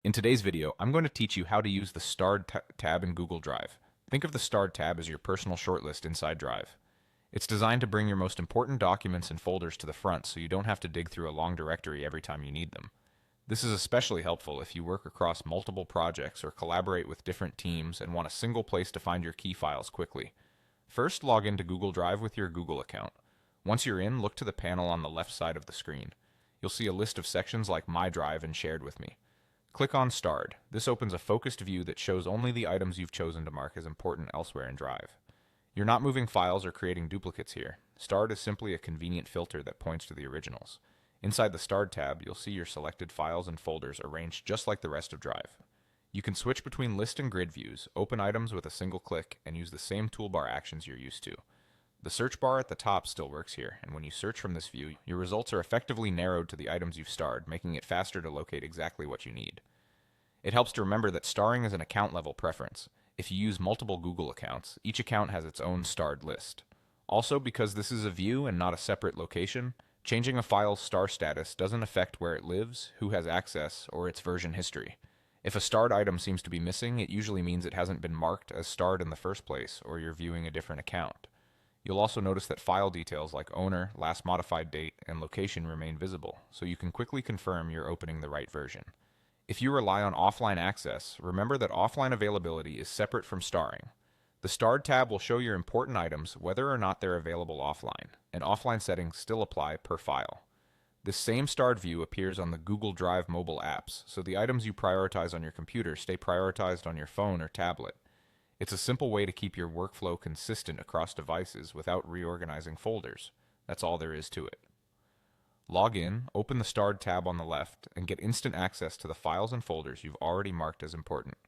In today's video, I'm going to teach you how to use the Starred tab in Google Drive. Think of the Starred tab as your personal shortlist inside Drive. It's designed to bring your most important documents and folders to the front so you don't have to dig through a long directory every time you need them. This is especially helpful if you work across multiple projects or collaborate with different teams and want a single place to find your key files quickly. First, log into Google Drive with your Google account. Once you're in, look to the panel on the left side of the screen. You'll see a list of sections like My Drive and Shared with Me. Click on Starred. This opens a focused view that shows only the items you've chosen to mark as important elsewhere in Drive. You're not moving files or creating duplicates here. Starred is simply a convenient filter that points to the originals. Inside the Starred tab, you'll see your selected files and folders arranged just like the rest of Drive. You can switch between list and grid views, open items with a single click, and use the same toolbar actions you're used to. The search bar at the top still works here, and when you search from this view, your results are effectively narrowed to the items you've starred, making it faster to locate exactly what you need. It helps to remember that starring is an account-level preference. If you use multiple Google accounts, each account has its own starred list. Also, because this is a view and not a separate location, changing a file's star status doesn't affect where it lives, who has access, or its version history. If a starred item seems to be missing, it usually means it hasn't been marked as starred in the first place, or you're viewing a different account. You'll also notice that file details like owner, last modified date, and location remain visible, so you can quickly confirm you're opening the right version. If you rely on offline access, remember that offline availability is separate from starring. The Starred tab will show your important items whether or not they're available offline, and offline settings still apply per file. This same starred view appears on the Google Drive mobile apps, so the items you prioritize on your computer stay prioritized on your phone or tablet. It's a simple way to keep your workflow consistent across devices without reorganizing folders. That's all there is to it. Log in, open the Starred tab on the left, and get instant access to the files and folders you've already marked as important.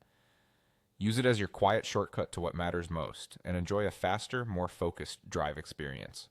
Use it as your quiet shortcut to what matters most, and enjoy a faster, more focused Drive experience.